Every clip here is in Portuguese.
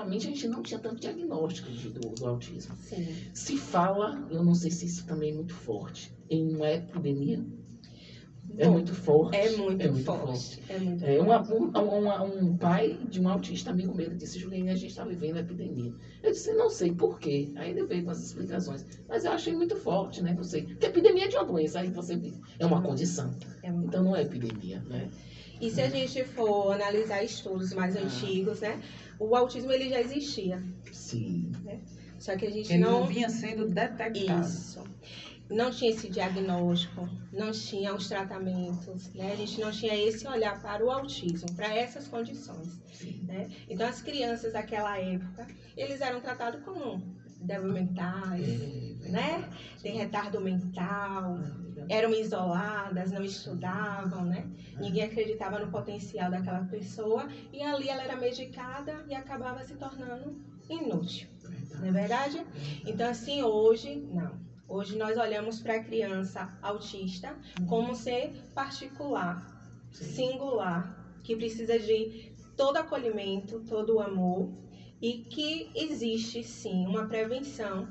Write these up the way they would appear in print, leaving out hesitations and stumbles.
antigamente a gente não tinha tanto diagnóstico do autismo. Sim. Se fala, eu não sei se isso também é muito forte, em uma epidemia. É muito forte. É muito forte. Um pai de um autista amigo meu disse: Juliane, a gente está vivendo a epidemia. Eu disse: não sei por quê. Aí ele veio com as explicações. Mas eu achei muito forte, né? Não sei. Porque epidemia é de uma doença, aí você vê. É uma condição. Então não é epidemia, né? E se a gente for analisar estudos mais antigos, né? O autismo ele já existia. Sim. Né? Só que a gente ele não vinha sendo detectado. Isso. Não tinha esse diagnóstico, não tinha os tratamentos, né? A gente não tinha esse olhar para o autismo, para essas condições, né? Então, as crianças daquela época, eles eram tratados como débil mentais, né? Tem retardo mental, eram isoladas, não estudavam, né? Ninguém acreditava no potencial daquela pessoa e ali ela era medicada e acabava se tornando inútil, não é verdade? Então, assim, hoje, não. Hoje nós olhamos para a criança autista como ser particular, singular, que precisa de todo acolhimento, todo amor e que existe sim uma prevenção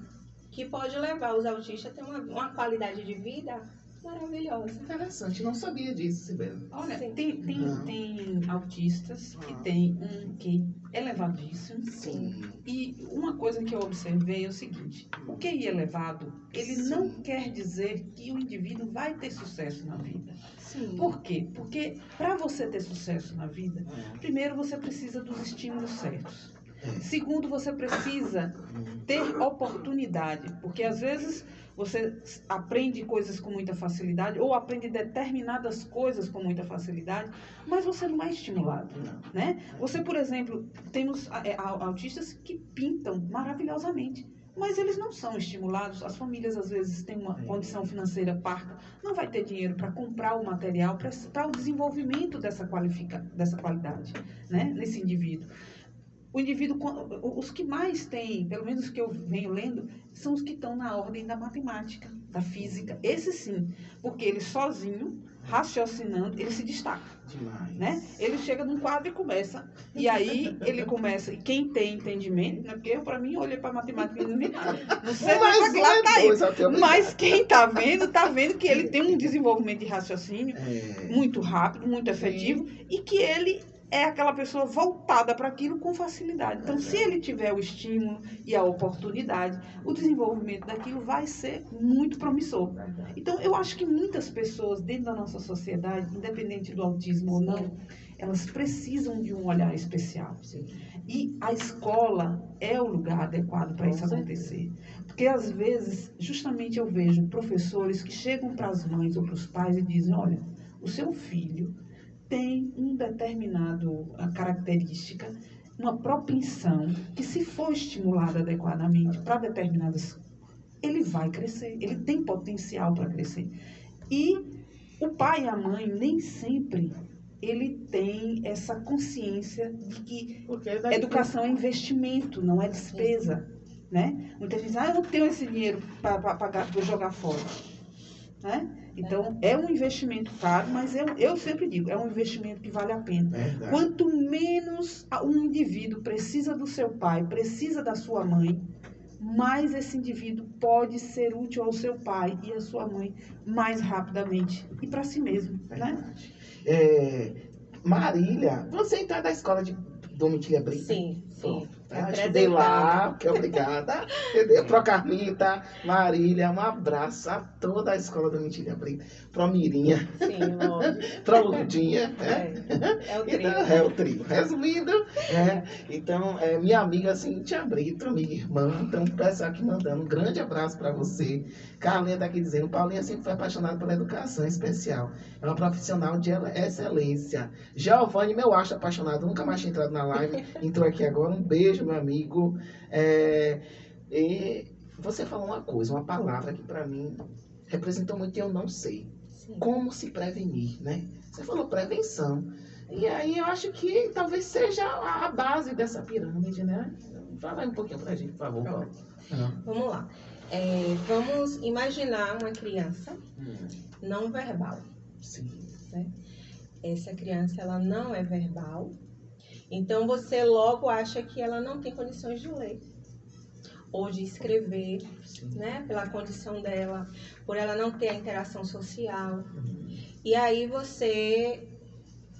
que pode levar os autistas a ter uma qualidade de vida maravilhosa. Interessante, não sabia disso, Sibeli. Olha, tem autistas que têm um QI elevadíssimo. Sim. E uma coisa que eu observei é o seguinte: o QI elevado, ele não quer dizer que o indivíduo vai ter sucesso na vida. Sim. Por quê? Porque para você ter sucesso na vida, primeiro você precisa dos estímulos certos. Segundo, você precisa ter oportunidade, porque às vezes você aprende coisas com muita facilidade ou aprende determinadas coisas com muita facilidade, mas você não é estimulado, né? Você, por exemplo, temos autistas que pintam maravilhosamente, mas eles não são estimulados. As famílias, às vezes, têm uma condição financeira parca, não vai ter dinheiro para comprar o material para o desenvolvimento dessa qualidade, né? Nesse indivíduo. O indivíduo, os que mais têm, pelo menos os que eu venho lendo, são os que estão na ordem da matemática, da física. Esse sim, porque ele sozinho, raciocinando, ele se destaca. Demais. Né? Ele chega num quadro e começa. E aí ele começa. E quem tem entendimento, né? Porque eu, para mim, olhei para matemática e não vi nada. Não sei Mas que lá tá é Mas quem tá vendo que ele tem um desenvolvimento de raciocínio muito rápido, muito efetivo, e que ele é aquela pessoa voltada para aquilo com facilidade. Então, se ele tiver o estímulo e a oportunidade, o desenvolvimento daquilo vai ser muito promissor. Então, eu acho que muitas pessoas dentro da nossa sociedade, independente do autismo ou não, elas precisam de um olhar especial. E a escola é o lugar adequado para isso acontecer. Porque, às vezes, justamente eu vejo professores que chegam para as mães ou para os pais e dizem: olha, o seu filho tem uma determinada característica, uma propensão, que se for estimulada adequadamente para determinadas, ele vai crescer, ele tem potencial para crescer. E o pai e a mãe nem sempre ele tem essa consciência de que educação é investimento, não é despesa, né? Muita gente diz: eu não tenho esse dinheiro para pagar, para jogar fora, né? Então, é um investimento caro, mas eu sempre digo, é um investimento que vale a pena. Quanto menos um indivíduo precisa do seu pai, precisa da sua mãe, mais esse indivíduo pode ser útil ao seu pai e à sua mãe mais rapidamente. E para si mesmo, né? Marília, você está da escola de Domitília Brito? Sim. Estudei lá, que obrigada. Entendeu? Pro Carmita, Marília, um abraço a toda a escola do Domitília Brito. Pro Mirinha. Sim, lógico. Pro Lurdinha. É o trio. Então, é o trio. Resumindo, então, minha amiga Cíntia Brito, minha irmã, então, o pessoal aqui mandando um grande abraço para você. Carlinha tá aqui dizendo: Paulinha sempre foi apaixonada pela educação especial. É uma profissional de excelência. Giovanni, meu acho apaixonado, nunca mais tinha entrado na live, entrou aqui agora. Um beijo, meu amigo. E você falou uma coisa, uma palavra que para mim representou muito e eu não sei. Sim. Como se prevenir, né? Você falou prevenção. E aí eu acho que talvez seja a base dessa pirâmide, né? Fala aí um pouquinho pra gente, por favor, Paulo. Vamos lá. Vamos imaginar uma criança não verbal. Sim. Né? Essa criança, ela não é verbal Então, você logo acha que ela não tem condições de ler ou de escrever, né? Pela condição dela, por ela não ter a interação social. E aí você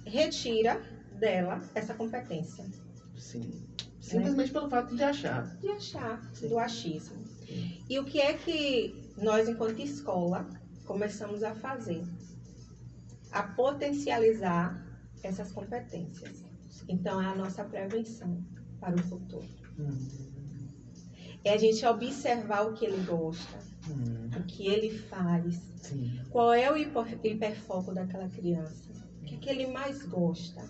retira dela essa competência. Sim. Simplesmente pelo fato de achar. De achar, Sim. do achismo. Sim. E o que é que nós, enquanto escola, começamos a fazer? A potencializar essas competências. Então, é a nossa prevenção para o futuro. É a gente observar o que ele gosta, o que ele faz, Sim. qual é o hiperfoco daquela criança, o que é que ele mais gosta.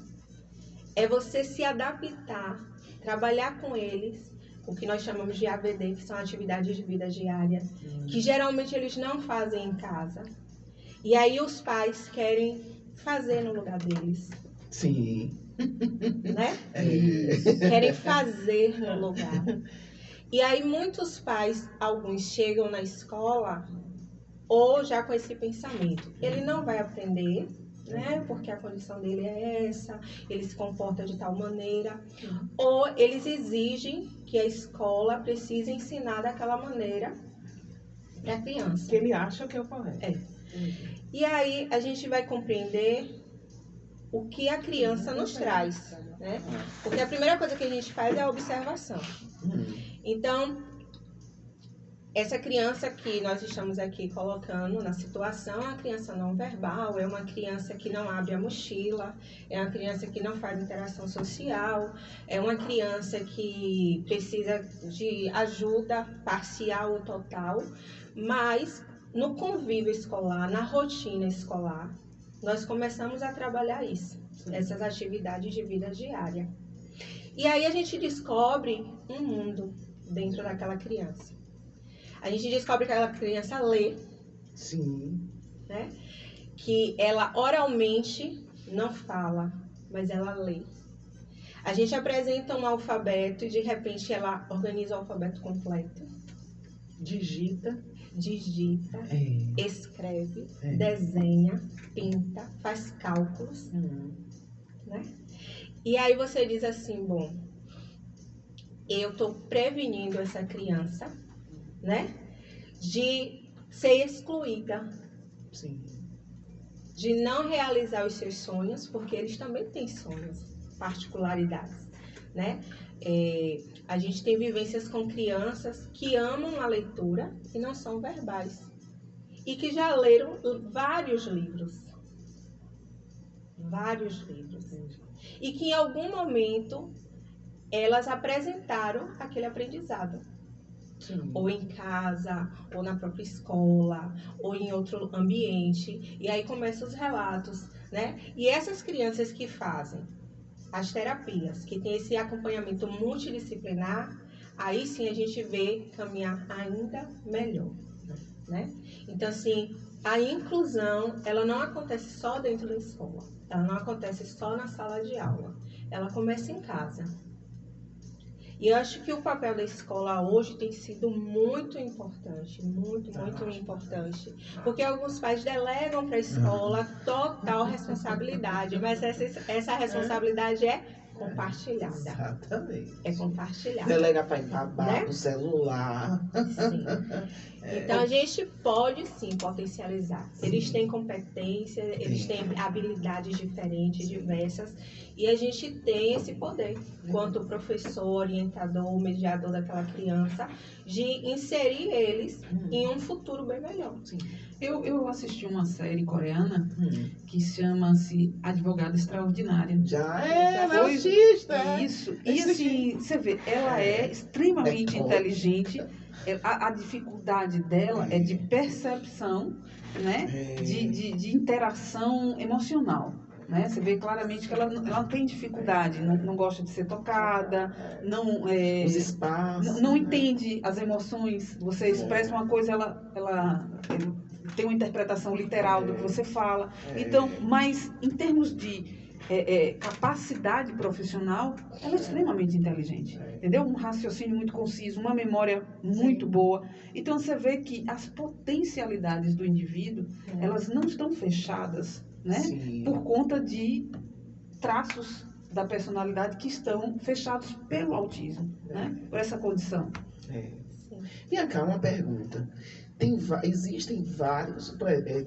É você se adaptar, trabalhar com eles, o que nós chamamos de AVD, que são atividades de vida diária, que geralmente eles não fazem em casa. E aí os pais querem fazer no lugar deles. Sim. Né? É. Querem fazer no lugar. E aí muitos pais, alguns chegam na escola ou já com esse pensamento. Ele não vai aprender, né? Porque a condição dele é essa, ele se comporta de tal maneira. Ou eles exigem que a escola precise ensinar daquela maneira para a criança. Que ele acha que é o correto. É. E aí a gente vai compreender o que a criança nos traz, né? Porque a primeira coisa que a gente faz é a observação. Então, essa criança que nós estamos aqui colocando na situação é uma criança não verbal, é uma criança que não abre a mochila, é uma criança que não faz interação social, é uma criança que precisa de ajuda parcial ou total, mas no convívio escolar, na rotina escolar, nós começamos a trabalhar isso, essas atividades de vida diária. E aí a gente descobre um mundo dentro daquela criança. A gente descobre que aquela criança lê. Sim. Né? Que ela oralmente não fala, mas ela lê. A gente apresenta um alfabeto e de repente ela organiza o alfabeto completo. Digita. Escreve, desenha, pinta, faz cálculos. Né? E aí você diz assim, bom, eu estou prevenindo essa criança, né, de ser excluída. Sim. De não realizar os seus sonhos, porque eles também têm sonhos, particularidades, né? A gente tem vivências com crianças que amam a leitura e não são verbais. E que já leram vários livros. Vários livros. E que em algum momento elas apresentaram aquele aprendizado. Sim. Ou em casa, ou na própria escola, ou em outro ambiente. E aí começam os relatos, né? E essas crianças que fazem as terapias, que tem esse acompanhamento multidisciplinar, aí sim a gente vê caminhar ainda melhor, né? Então, assim, a inclusão, ela não acontece só dentro da escola. Ela não acontece só na sala de aula. Ela começa em casa. E eu acho que o papel da escola hoje tem sido muito importante, muito importante. Porque alguns pais delegam para a escola total responsabilidade, mas essa responsabilidade é compartilhada. Exatamente. É compartilhada. Delega para babá, né? no celular. Sim. Então a gente pode sim potencializar. Eles têm competência, eles têm habilidades diferentes, diversas, e a gente tem esse poder, quanto professor, orientador, mediador daquela criança, de inserir eles em um futuro bem melhor. Sim. Eu assisti uma série coreana que chama-se Advogada Extraordinária. Já ela Foi autista. Isso. E assim, você vê, ela é extremamente inteligente. A dificuldade dela é de percepção, né? De interação emocional. Né? Você vê claramente que ela não tem dificuldade, não gosta de ser tocada, Os espaços. não entende as emoções. Você expressa uma coisa, ela tem uma interpretação literal do que você fala. Então, mas em termos de capacidade profissional, ela é extremamente inteligente, entendeu? Um raciocínio muito conciso, uma memória muito boa. Então, você vê que as potencialidades do indivíduo, elas não estão fechadas, né? Por conta de traços da personalidade que estão fechados pelo autismo, né? Por essa condição. É. Sim. E cá, uma pergunta. Existem vários,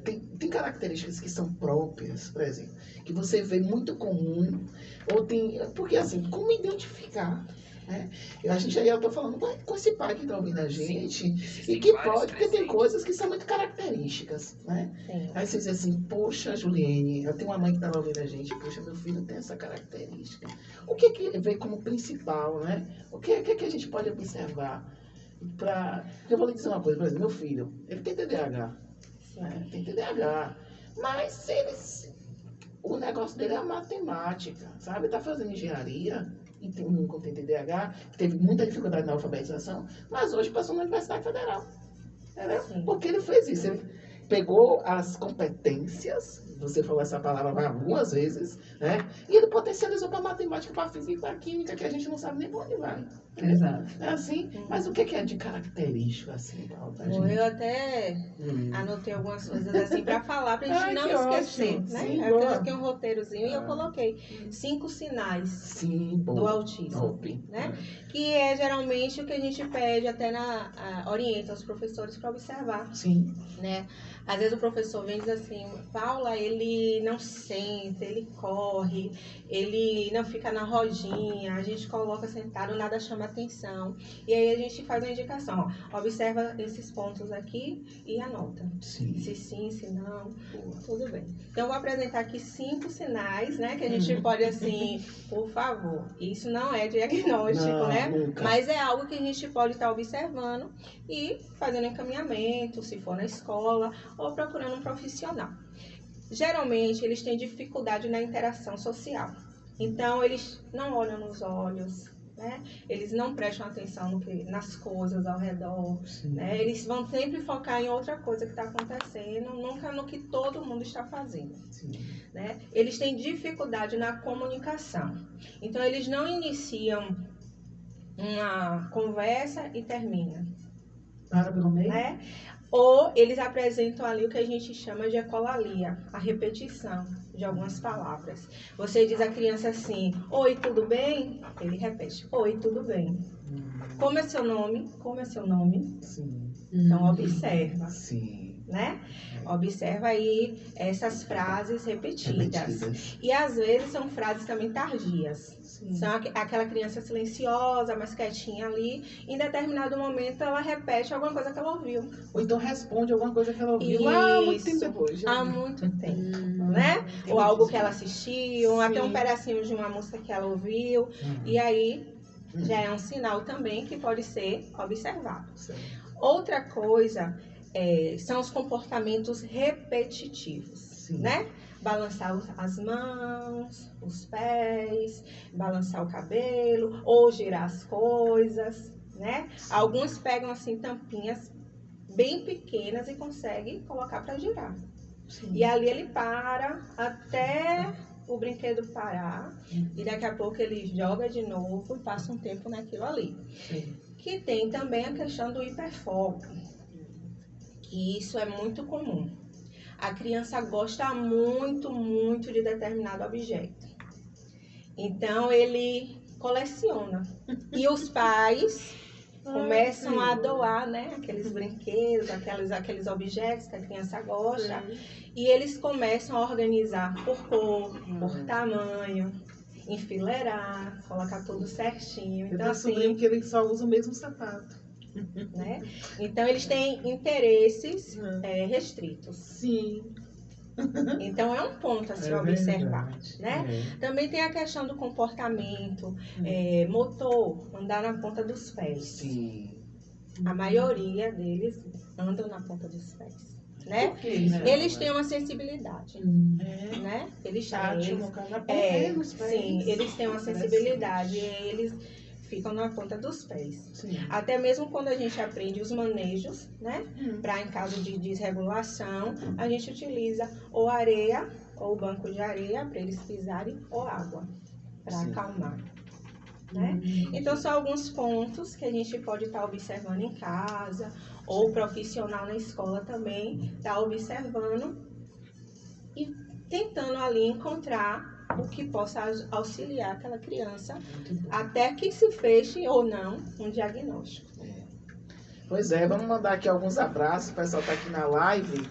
tem características que são próprias, por exemplo, que você vê muito comum, ou tem, porque assim, como identificar, né? A gente aí, eu tô falando com esse pai que tá ouvindo a gente, e que pode, porque tem coisas que são muito características, né? Sim. Aí você diz assim, poxa, Juliene, eu tenho uma mãe que tá ouvindo a gente, poxa, meu filho tem essa característica. O que vem como principal, né? O que a gente pode observar? Eu vou lhe dizer uma coisa, por exemplo, meu filho, ele tem TDAH, Sim. né? Tem TDAH, mas o negócio dele é a matemática, sabe? Ele tá fazendo engenharia, e com TDAH, teve muita dificuldade na alfabetização, mas hoje passou na Universidade Federal, entendeu? Sim. Porque ele fez isso, ele pegou as competências, você falou essa palavra algumas vezes, né? E ele potencializou para matemática, para física e para química, que a gente não sabe nem para onde vai. Exato. É assim? Mas o que é de característico assim, Paulo, pra Bom, gente? eu até anotei algumas coisas assim para falar, para a gente Ai, não que esquecer, ótimo. né? Sim, Eu boa. coloquei um roteirozinho e eu coloquei 5 sinais Sim, bom. do autismo, Top. né? Que é geralmente o que a gente pede até orienta os professores para observar, Sim. né? Às vezes o professor vem e diz assim, Paula, ele não senta, ele corre, ele não fica na rodinha, a gente coloca sentado, nada chama atenção. E aí a gente faz uma indicação, ó, observa esses pontos aqui e anota. Sim. Se sim, se não, Boa. tudo bem. Então eu vou apresentar aqui 5 sinais, né? Que a gente pode assim, por favor, isso não é diagnóstico, Não, né? nunca. Mas é algo que a gente pode estar observando e fazendo encaminhamento, se for na escola, ou procurando um profissional. Geralmente eles têm dificuldade na interação social. Então eles não olham nos olhos, né? Eles não prestam atenção nas coisas ao redor, né? Eles vão sempre focar em outra coisa que está acontecendo, nunca no que todo mundo está fazendo. Sim. Né? Eles têm dificuldade na comunicação. Então eles não iniciam uma conversa e terminam. Para pelo meio? Né? Ou eles apresentam ali o que a gente chama de ecolalia, a repetição de algumas palavras. Você diz à criança assim, oi, tudo bem? Ele repete, oi, tudo bem. Como é seu nome? Como é seu nome? Sim. Então, observa, Sim. né? Observa aí essas frases repetidas. E às vezes são frases também tardias. Sim. São aquela criança silenciosa, mais quietinha ali. Em determinado momento ela repete alguma coisa que ela ouviu. Ou então responde alguma coisa que ela ouviu lá muito tempo Isso, depois. há muito tempo, né? Ou algo que ela assistiu, até um pedacinho de uma música que ela ouviu. E aí já é um sinal também que pode ser observado. Certo. Outra coisa são os comportamentos repetitivos, Sim. né? Balançar as mãos, os pés, balançar o cabelo, ou girar as coisas, né? Sim. Alguns pegam assim tampinhas bem pequenas e conseguem colocar para girar. Sim. E ali ele para até o brinquedo parar e daqui a pouco ele joga de novo e passa um tempo naquilo ali. Sim. Que tem também a questão do hiperfoco, que isso é muito comum. A criança gosta muito, muito de determinado objeto. Então ele coleciona. E os pais começam a doar, né, aqueles brinquedos, aqueles objetos que a criança gosta. E eles começam a organizar por cor, por tamanho, enfileirar, colocar tudo certinho. Eu Então, tenho um sobrinho assim, que ele só usa o mesmo sapato. né? Então eles têm interesses restritos. Sim. Então é um ponto a se observar, verdade. né? Também tem a questão do comportamento motor, andar na ponta dos pés. Sim. A maioria deles andam na ponta dos pés, né? Por quê, né? Eles têm uma sensibilidade, É. né? Eles Tátil, têm, no caso, na ponta dos pés. sim, eles têm uma sensibilidade e eles ficam na ponta dos pés. Sim. Até mesmo quando a gente aprende os manejos, né? Para em caso de desregulação, a gente utiliza ou areia ou banco de areia para eles pisarem ou água para Sim. acalmar. Né? Então são alguns pontos que a gente pode estar observando em casa ou o profissional na escola também está observando e tentando ali encontrar o que possa auxiliar aquela criança até que se feche ou não um diagnóstico. Pois é, vamos mandar aqui alguns abraços. O pessoal está aqui na live.